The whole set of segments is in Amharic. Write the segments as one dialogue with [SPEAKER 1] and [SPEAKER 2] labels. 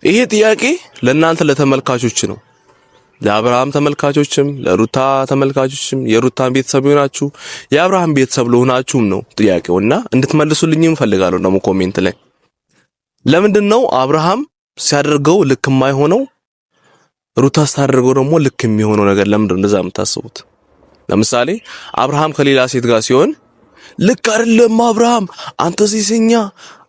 [SPEAKER 1] ይሄ ጥያቄ ለእናንተ ለተመልካቾች ነው። ለአብርሃም ተመልካቾችም ለሩታ ተመልካቾችም የሩታን ቤተሰብ ሆናችሁ የአብርሃም ቤተሰብ ለሆናችሁም ነው ጥያቄውና እንድትመልሱልኝም ፈልጋለሁ። ደግሞ ኮሜንት ላይ ለምንድነው አብርሃም ሲያደርገው ልክ የማይሆነው ሩታ ስታደርገው ደግሞ ልክ የሚሆነው ነገር ለምንድነው እንደዛ የምታስቡት? ለምሳሌ አብርሃም ከሌላ ሴት ጋር ሲሆን ልክ አይደለም አብርሃም አንተ ሴሰኛ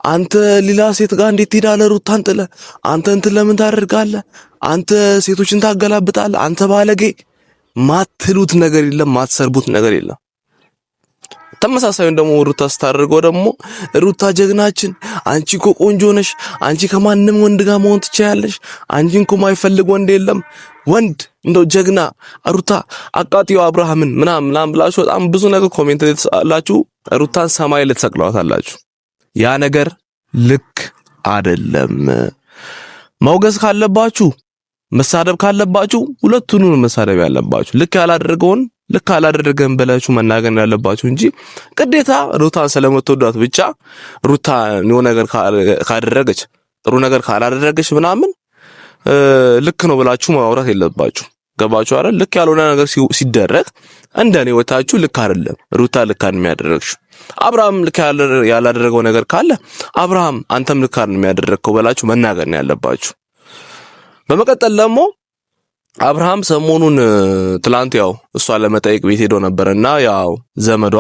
[SPEAKER 1] አንተ ሌላ ሴት ጋር እንዴት ትሄዳለህ? ሩታን ጥለህ አንተ እንትን ለምን ታደርጋለህ? አንተ ሴቶችን ታገላብጣለህ? አንተ ባለጌ ማትሉት ነገር የለም፣ ማትሰርቡት ነገር የለም። ተመሳሳዩን ደግሞ ሩታ ስታደርገው ደግሞ ሩታ ጀግናችን፣ አንቺ እኮ ቆንጆ ነሽ፣ አንቺ ከማንም ወንድ ጋር መሆን ትችያለሽ፣ አንቺን እኮ ማይፈልግ ወንድ የለም፣ ወንድ እንደው ጀግና ሩታ አቃጢው አብርሃምን ምናምን ብላችሁ በጣም ብዙ ነገር ኮሜንት ላይ ተጻላችሁ። ሩታን ሰማይ ላይ ተሰቅሏታላችሁ። ያ ነገር ልክ አይደለም። መውገዝ ካለባችሁ መሳደብ ካለባችሁ ሁለቱንም መሳደብ ያለባችሁ ልክ ያላደረገውን ልክ አላደረገም ብላችሁ መናገር ያለባችሁ እንጂ ግዴታ ሩታን ስለምትወዷት ብቻ ሩታ ነው ነገር ካደረገች ጥሩ ነገር ካላደረገች ምናምን ልክ ነው ብላችሁ ማውራት የለባችሁ። ገባችሁ አይደል? ልክ ያልሆነ ነገር ሲደረግ እንደኔ ወታችሁ ልክ አይደለም ሩታ ልክ አይደለም የሚያደርግሽ። አብርሃም ልክ ያላደረገው ነገር ካለ አብርሃም አንተም ልክ አይደለም የሚያደርገው ብላችሁ መናገር ነው ያለባችሁ። በመቀጠል ደግሞ አብርሃም ሰሞኑን ትላንት ያው እሷ ለመጠየቅ ቤት ሄዶ ነበርና ያው ዘመዷ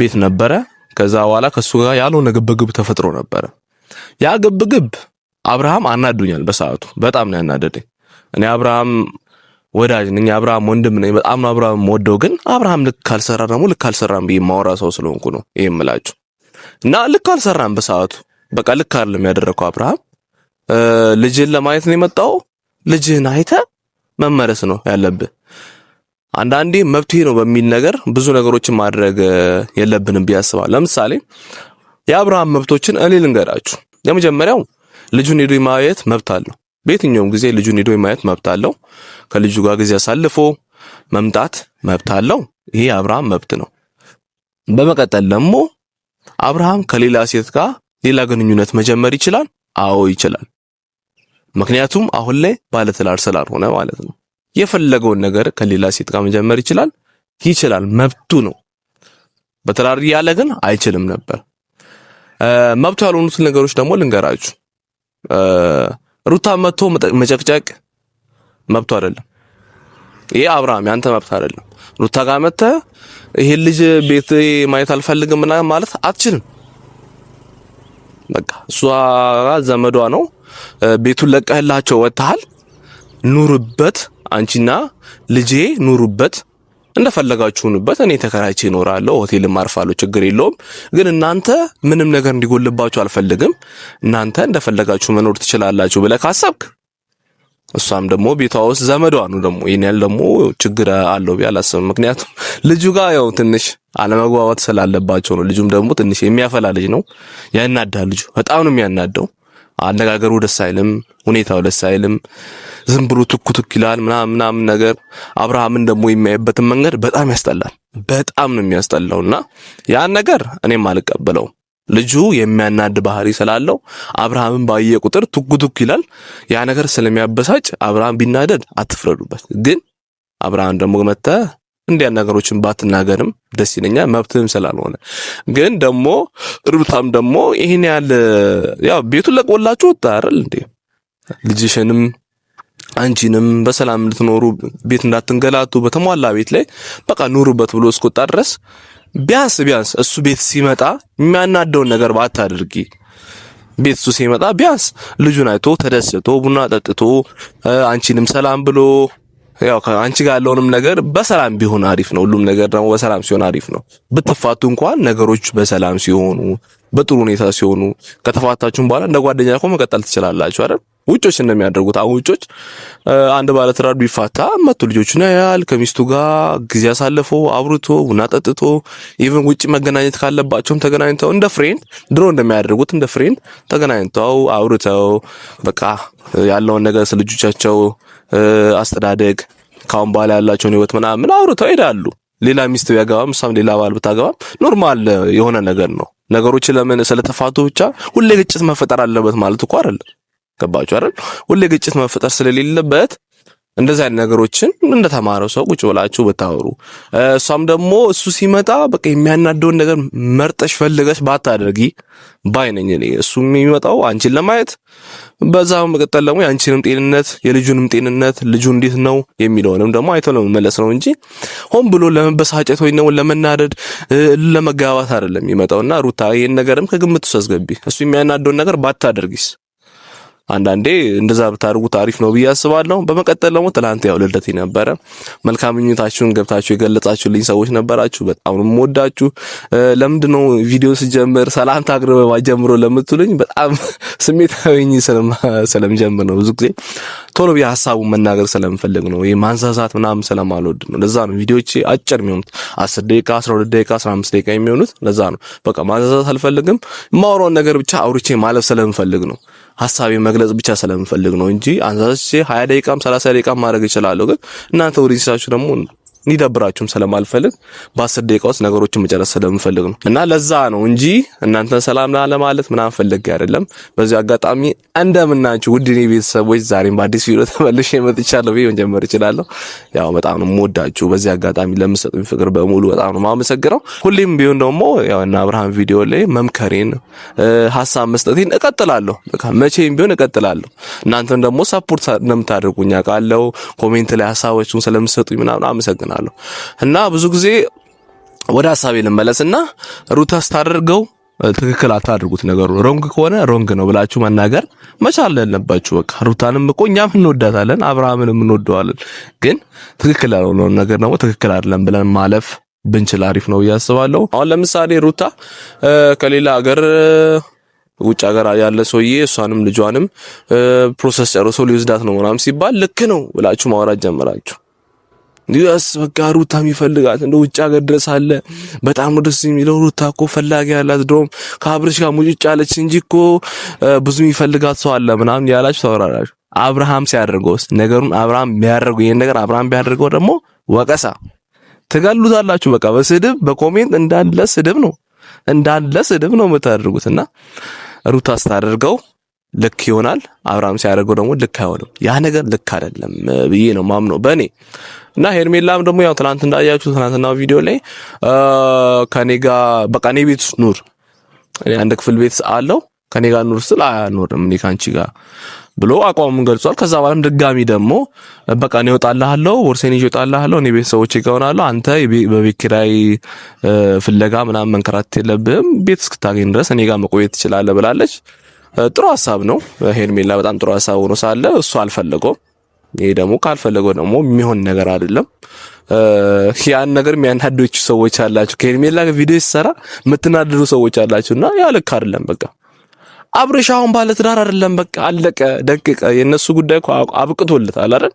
[SPEAKER 1] ቤት ነበረ። ከዛ በኋላ ከሱ ጋር ያልሆነ ግብግብ ተፈጥሮ ነበር። ያ ግብግብ አብርሃም አናዱኛል በሰዓቱ በጣም ነው ያናደደኝ። እኔ አብርሃም ወዳጅ ነኝ፣ አብርሃም ወንድም ነኝ፣ በጣም ነው አብርሃም ወደው፣ ግን አብርሃም ልክ ካልሰራ ደግሞ ልክ ካልሰራም ብዬ ማወራ ሰው ስለሆንኩ ነው ይሄ የምላችሁ። እና ልክ ካልሰራም በሰዓቱ በቃ ልክ አይደለም ያደረገው አብርሃም። ልጅን ለማየት ነው የመጣው። ልጅህን አይተህ መመረስ ነው ያለብህ። አንዳንዴ መብቴ ነው በሚል ነገር ብዙ ነገሮችን ማድረግ የለብንም ቢያስባል። ለምሳሌ የአብርሃም መብቶችን እኔ ልንገራችሁ። የመጀመሪያው ልጁን ሄዶ ማየት መብት አለው። በየትኛውም ጊዜ ልጁን ሄዶ ማየት መብት አለው። ከልጁ ጋር ጊዜ አሳልፎ መምጣት መብት አለው። ይሄ አብርሃም መብት ነው። በመቀጠል ደግሞ አብርሃም ከሌላ ሴት ጋር ሌላ ግንኙነት መጀመር ይችላል። አዎ ይችላል። ምክንያቱም አሁን ላይ ባለትዳር ስላልሆነ ማለት ነው። የፈለገውን ነገር ከሌላ ሴት ጋር መጀመር ይችላል፣ መብቱ ነው። በትዳር ያለ ግን አይችልም ነበር። መብቱ ያልሆኑት ነገሮች ደግሞ ልንገራችሁ። ሩታ መጥቶ መጨቅጨቅ መብቱ አይደለም። ይሄ አብርሃም ያንተ መብት አይደለም። ሩታ ጋር መጥተህ ይሄ ልጅ ቤት ማየት አልፈልግም ማለት አትችልም። በቃ እሷ ዘመዷ ነው። ቤቱን ለቀህላቸው ወጥተሃል። ኑርበት፣ አንቺና ልጄ ኑሩበት፣ እንደፈለጋችሁንበት። እኔ ተከራይቼ እኖራለሁ፣ ሆቴልም አርፋለሁ፣ ችግር የለውም። ግን እናንተ ምንም ነገር እንዲጎልባችሁ አልፈልግም። እናንተ እንደፈለጋችሁ መኖር ትችላላችሁ ብለህ ካሰብክ እሷም ደግሞ ቤቷ ውስጥ ዘመዷ ነው። ደግሞ ይሄን ያህል ደግሞ ችግር አለው ብዬ አላስብም። ምክንያቱም ልጁ ጋር ያው ትንሽ አለመግባባት ስላለባቸው ነው። ልጁም ደግሞ ትንሽ የሚያፈላ ልጅ ነው። ያናዳል። ልጁ በጣም ነው የሚያናደው። አነጋገሩ ደስ አይልም፣ ሁኔታው ደስ አይልም። ዝም ብሎ ትኩትክ ይላል ምናምን ነገር። አብርሃምን ደግሞ የሚያይበትን መንገድ በጣም ያስጠላል። በጣም ነው የሚያስጠላውና ያን ነገር እኔም አልቀበለውም። ልጁ የሚያናድ ባህሪ ስላለው አብርሃምን ባየ ቁጥር ትኩትክ ይላል። ያ ነገር ስለሚያበሳጭ አብርሃም ቢናደድ አትፍረዱበት። ግን አብርሃም ደግሞ መተህ እንዲያ ነገሮችን ባትናገርም ደስ ይለኛል፣ መብትም ስላልሆነ። ግን ደግሞ ሩታም ደግሞ ይሄን ያው ቤቱን ለቆላችሁ አይደል እንዴ? ልጅሽንም አንቺንም በሰላም እንድትኖሩ ቤት እንዳትንገላቱ በተሟላ ቤት ላይ በቃ ኑሩበት ብሎ እስከወጣ ድረስ ቢያንስ እሱ ቤት ሲመጣ የሚያናደውን ነገር ባታድርጊ። ቤት እሱ ሲመጣ ቢያንስ ልጁን አይቶ ተደስቶ ቡና ጠጥቶ አንቺንም ሰላም ብሎ ያው አንቺ ጋር ያለውንም ነገር በሰላም ቢሆን አሪፍ ነው። ሁሉም ነገር ደግሞ በሰላም ሲሆን አሪፍ ነው። ብትፋቱ እንኳን ነገሮች በሰላም ሲሆኑ በጥሩ ሁኔታ ሲሆኑ ከተፋታችሁም በኋላ እንደ ጓደኛ እኮ መቀጠል ትችላላችሁ አይደል? ውጮች እንደሚያደርጉት አሁን ውጮች አንድ ባለትዳር ቢፋታ መጥቶ ልጆቹን ያያል፣ ከሚስቱ ጋር ጊዜ አሳልፎ አብርቶ ቡና ጠጥቶ ኢቭን ውጪ መገናኘት ካለባቸውም ተገናኝተው እንደ ፍሬንድ ድሮ እንደሚያደርጉት እንደ ፍሬንድ ተገናኝተው አውርተው በቃ ያለውን ነገር ስለ ልጆቻቸው አስተዳደግ ካሁን በኋላ ያላቸውን ህይወት ምናምን አውርተው ይሄዳሉ። ሌላ ሚስት ቢያገባም እሷም ሌላ ባል ብታገባም ኖርማል የሆነ ነገር ነው። ነገሮች ለምን ስለተፋቱ ብቻ ሁሌ ግጭት መፈጠር አለበት ማለት እኮ አይደለም። ገባችሁ አይደል? ሁሌ ግጭት መፈጠር ስለሌለበት እንደዛ አይነት ነገሮችን እንደተማረው ሰው ቁጭ ብላችሁ ብታወሩ፣ እሷም ደግሞ እሱ ሲመጣ በቃ የሚያናደውን ነገር መርጠሽ ፈልገሽ ባታደርጊ ባይነኝ እኔ። እሱ የሚመጣው አንቺን ለማየት በዛው መቀጠል ደግሞ የአንቺንም ጤንነት የልጁንም ጤንነት ልጁ እንዴት ነው የሚለውንም ደግሞ አይቶ ለመመለስ ነው እንጂ ሆን ብሎ ለመበሳጨት ወይ ነው ለመናደድ ለመጋባት አይደለም የሚመጣውና ሩታ ይሄን ነገርም ከግምት ውስጥ አስገቢ። እሱ የሚያናደውን ነገር ባታደርጊስ አንዳንዴ እንደዛ ብታርጉት አሪፍ ነው ብዬ አስባለሁ። በመቀጠል ደግሞ ትላንት ያው ልደቴ ነበረ። መልካም ምኞታችሁን ገብታችሁ የገለጻችሁልኝ ሰዎች ነበራችሁ። በጣም ነው የምወዳችሁ። ለምንድነው ቪዲዮ ሲጀምር ሰላምታ አቅርበ ጀምሮ ለምትሉኝ በጣም ስሜታዊ ስለምጀምር ነው። ብዙ ጊዜ ቶሎ ሀሳቡን መናገር ስለምፈልግ ነው። ይሄ ማንሳሳት ምናምን ስለማልወድ ነው። ለዛ ነው ቪዲዮዎቼ አጭር የሚሆኑት 10 ደቂቃ 12 ደቂቃ 15 ደቂቃ የሚሆኑት። ለዛ ነው በቃ ማንሳሳት አልፈልግም። የማወራውን ነገር ብቻ አውርቼ ማለፍ ስለምፈልግ ነው። ሐሳቤ መግለጽ ብቻ ስለምፈልግ ነው እንጂ አንዛዝቼ 20 ደቂቃም 30 ደቂቃም ማድረግ እችላለሁ። ግን እናንተ ወዲሳችሁ ደግሞ እንዲደብራችሁም ስለማልፈልግ በ10 ደቂቃ ውስጥ ነገሮችን መጨረስ ስለምፈልግ ነው። እና ለዛ ነው እንጂ እናንተን ሰላም ለማለት ምናምን ፈልጌ አይደለም። በዚህ አጋጣሚ እንደምናችሁ ውድ የኔ ቤተሰቦች ዛሬም በአዲስ ቪዲዮ ተመልሼ መጥቻለሁ ብዬ መጀመር እችላለሁ። ያው በጣም ነው የምወዳችሁ። በዚህ አጋጣሚ ለምትሰጡኝ ፍቅር በሙሉ በጣም ነው የማመሰግነው። ሁሌም ቢሆን ደግሞ ያው እና አብርሃም ቪዲዮ ላይ መምከሬን ሐሳብ መስጠቴን እቀጥላለሁ። በቃ መቼም ቢሆን እቀጥላለሁ። እናንተም ደግሞ ሰፖርት እንደምታደርጉኝ አውቃለሁ። ኮሜንት ላይ ሐሳቦችን ስለምትሰጡኝ ምናምን አመሰግናለሁ። እና ብዙ ጊዜ ወደ ሐሳቤ ልመለስና ሩታ ስታደርገው ትክክል አታድርጉት። ነገሩ ሮንግ ከሆነ ሮንግ ነው ብላችሁ መናገር መቻል አለባችሁ። በቃ ሩታንም እኮ እኛም እንወዳታለን፣ አብርሃምንም እንወደዋለን። ግን ትክክል ያልሆነውን ነገር ደግሞ ትክክል አይደለም ብለን ማለፍ ብንችል አሪፍ ነው ያስባለሁ። አሁን ለምሳሌ ሩታ ከሌላ ሀገር ውጭ ሀገር ያለ ሰውዬ እሷንም ልጇንም ፕሮሰስ ጨርሶ ሊወስዳት ነው ምናምን ሲባል ልክ ነው ብላችሁ ማውራት ጀመራችሁ። ዲያስ በቃ ሩታ የሚፈልጋት እንደ ውጭ ሀገር ድረስ አለ። በጣም ደስ የሚለው ሩታ እኮ ፈላጊ ያላት ድሮም ከአብርሽ ጋር ሙጭጭ አለች እንጂ እኮ ብዙ የሚፈልጋት ሰው አለ ምናምን ያላችሁ ተወራራችሁ። አብርሃም ሲያደርገውስ ነገሩን አብርሃም ቢያደርገው ይሄን ነገር አብርሃም ቢያደርገው ደግሞ ወቀሳ ትገሉታላችሁ። በቃ በስድብ በኮሜንት እንዳለ ስድብ ነው የምታደርጉትና ሩታ ስታደርገው ልክ ይሆናል፣ አብርሃም ሲያደርገው ደግሞ ልክ አይሆንም። ያ ነገር ልክ አይደለም ብዬ ነው ማምነው በእኔ። እና ሄርሜላም ደግሞ ያው ትናንት እንዳያችሁ ትናንትና ቪዲዮ ላይ ከኔ ጋር በቃ እኔ ቤት ውስጥ ኑር፣ አንድ ክፍል ቤት አለው ከኔ ጋር ኑር ስል አያኖርም እኔ ካንቺ ጋር ብሎ አቋሙን ገልጿል። ከዛ በኋላም ድጋሚ ደግሞ በቃ እኔ እወጣልሃለሁ፣ ቦርሴን ይዤ እወጣልሃለሁ፣ እኔ ቤተሰቦቼ ጋር እሆናለሁ፣ አንተ በቤት ኪራይ ፍለጋ ምናምን መንከራተት የለብህም፣ ቤት እስክታገኝ ድረስ እኔ ጋር መቆየት ትችላለህ ብላለች። ጥሩ ሐሳብ ነው። ሄርሜላ በጣም ጥሩ ሐሳብ ሆኖ ሳለ እሱ አልፈለገውም። ይሄ ደግሞ ካልፈለገው ደግሞ የሚሆን ነገር አይደለም። ያን ነገር የሚያናድዱ ሰዎች አላችሁ፣ ከሄርሜላ ጋር ቪዲዮ ሲሰራ የምትናደዱ ሰዎች አላችሁና ያ ልክ አይደለም። በቃ አብርሽ አሁን ባለ ትዳር አይደለም፣ በቃ አለቀ ደቀቀ። የነሱ ጉዳይ እኮ አብቅቶለታል አይደል?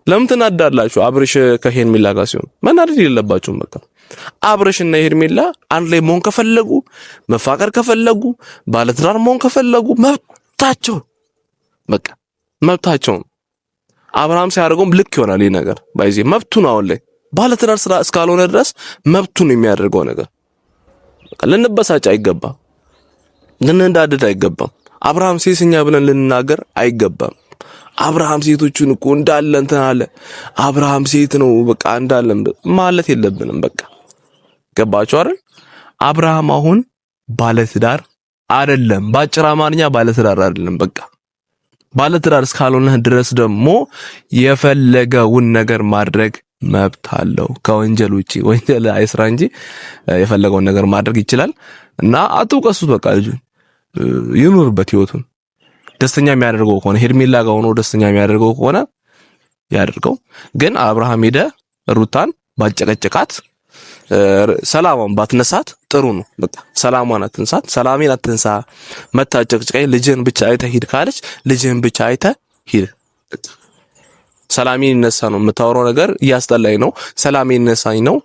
[SPEAKER 1] ለምን ትናዳላችሁ? አብርሽ ከሄርሜላ ጋር ሲሆን መናደድ የለባችሁም። በቃ አብርሽና ሄርሜላ አንድ ላይ መሆን ከፈለጉ መፋቀር ከፈለጉ ባለትዳር መሆን ከፈለጉ መብታቸው፣ በቃ መብታቸው። አብርሃም ሲያደርገውም ልክ ይሆናል። ይሄ ነገር ባይዜ መብቱ ነው። አሁን ላይ ባለትዳር ስራ እስካልሆነ ድረስ መብቱ ነው የሚያደርገው ነገር። በቃ ልንበሳጭ አይገባም፣ ልንዳደድ አይገባም። አብርሃም ሴሰኛ ብለን ልንናገር አይገባም። አብርሃም ሴቶቹን እኮ እንዳለ እንትን አለ፣ አብርሃም ሴት ነው በቃ እንዳለ ማለት የለብንም። በቃ ገባችሁ አይደል? አብርሃም አሁን ባለትዳር አይደለም፣ ባጭር አማርኛ ባለትዳር አይደለም። በቃ ባለትዳር እስካልሆነ ድረስ ደግሞ የፈለገውን ነገር ማድረግ መብት አለው። ከወንጀል ውጪ ወንጀል አይስራ እንጂ የፈለገውን ነገር ማድረግ ይችላል። እና አትውቀሱት። በቃ ልጁ ይኑርበት ህይወቱን። ደስተኛ የሚያደርገው ከሆነ ሄርሜላ ጋር ሆኖ ደስተኛ የሚያደርገው ከሆነ ያደርገው። ግን አብርሃም ሄደ ሩታን ባጨቀጨቃት ሰላሟን ባትነሳት ጥሩ ነው። በቃ ሰላሟን አትንሳት፣ ሰላሜን አትንሳ። መታጨቅጨቀኝ ልጅን ብቻ አይተ ሂድ ካለች ልጅን ብቻ አይተ ሂድ። ሰላሜን ይነሳ ነው የምታወራው ነገር እያስጠላኝ ነው፣ ሰላሜን ይነሳኝ ነው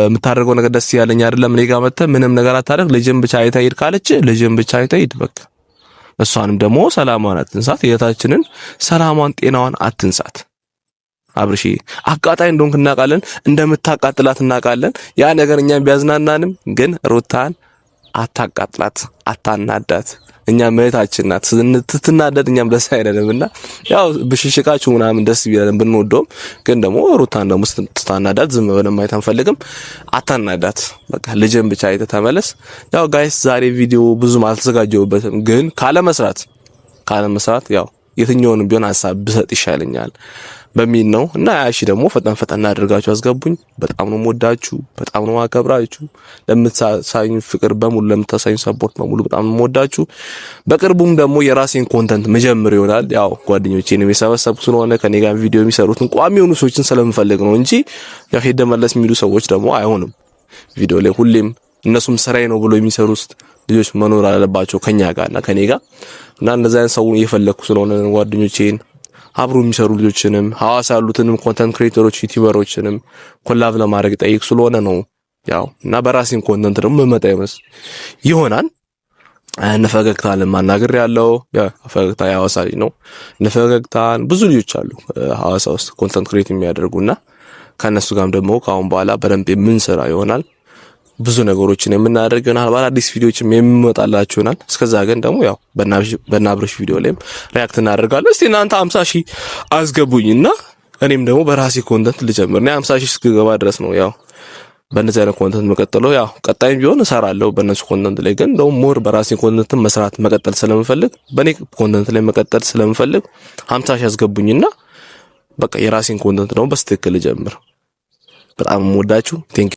[SPEAKER 1] የምታደርገው ነገር ደስ ያለኝ አይደለም። እኔ ጋር መተህ ምንም ነገር አታደርግ፣ ልጅን ብቻ አይተ ሂድ ካለች ልጅን ብቻ አይተ ሂድ። በቃ እሷንም ደግሞ ሰላሟን አትንሳት፣ የታችንን ሰላሟን ጤናዋን አትንሳት። አብርሺ አቃጣይ እንደሆንክ እናውቃለን፣ እንደምታቃጥላት እናውቃለን። ያ ነገር እኛም ቢያዝናናንም ግን ሩታን አታቃጥላት፣ አታናዳት። እኛ እህታችን ናት። ስትናደድ እኛም ደስ አይደለምና ያው ብሽሽቃችሁ ምናምን ደስ ቢለን ብንወደውም ግን ደግሞ ሩታን ደግሞ ስታናዳት ዝም ብለን ማየት አንፈልግም። አታናዳት፣ በቃ ልጅን ብቻ አይተህ ተመለስ። ያው ጋይስ ዛሬ ቪዲዮ ብዙም አልተዘጋጀሁበትም፣ ግን ካለመስራት ያው የትኛውንም ቢሆን ሐሳብ ብሰጥ ይሻለኛል በሚል ነው። እና ያሺ ደግሞ ፈጠን አድርጋችሁ አስገቡኝ። በጣም ነው የምወዳችሁ፣ በጣም ነው ማከብራችሁ። ለምታሳዩኝ ፍቅር በሙሉ ለምታሳዩኝ ሰፖርት በሙሉ በጣም ነው የምወዳችሁ። በቅርቡም ደግሞ የራሴን ኮንተንት መጀመር ይሆናል። ያው ጓደኞቼንም የሰበሰብኩ ስለሆነ ከኔ ጋር ቪዲዮ የሚሰሩትን ቋሚ የሆኑ ሰዎችን ስለምፈልግ ነው እንጂ ያው ሄደ መለስ የሚሉ ሰዎች ደግሞ አይሆንም። ቪዲዮ ላይ ሁሌም እነሱም ስራዬ ነው ብሎ የሚሰሩት ልጆች መኖር አለባቸው ከኛ ጋርና ከኔ ጋር እና እንደዛ አይነት ሰው እየፈለኩ ስለሆነ ጓደኞቼን አብሮ የሚሰሩ ልጆችንም ሐዋሳ ያሉትንም ኮንተንት ክሬተሮች ዩቲዩበሮችንም ኮላብ ለማድረግ ጠይቅ ስለሆነ ነው። ያው እና በራሴን ኮንተንት ደግሞ መመጣ ይሆናል። ነፈገግታን ማናገር ያለው ፈገግታ የሐዋሳ ልጅ ነው። ነፈገግታን ብዙ ልጆች አሉ ሐዋሳ ውስጥ ኮንተንት ክሬት የሚያደርጉና ከነሱ ጋርም ደግሞ ካሁን በኋላ በደንብ የምንሰራ ይሆናል። ብዙ ነገሮችን የምናደርግ ይሆናል። በአዲስ ቪዲዮዎችም የሚመጣላችሁ ይሆናል። እስከዛ ግን ደግሞ ያው በናብርሽ ቪዲዮ ላይም ሪአክት እናደርጋለን። እስቲ እናንተ 50,000 አስገቡኝና እኔም ደግሞ በራሴ ኮንተንት ልጀምር። እኔ 50,000 እስክገባ ድረስ ነው ያው በእነዚህ አይነት ኮንተንት መቀጠለው። ያው ቀጣይም ቢሆን እሰራለሁ በእነሱ ኮንተንት ላይ፣ ግን ደግሞ ሞር በራሴ ኮንተንት መስራት መቀጠል ስለምፈልግ በኔ ኮንተንት ላይ መቀጠል ስለምፈልግ 50,000 አስገቡኝና በቃ የራሴን ኮንተንት ደግሞ በስትክክል ልጀምር። በጣም የምወዳችሁ ቴንክ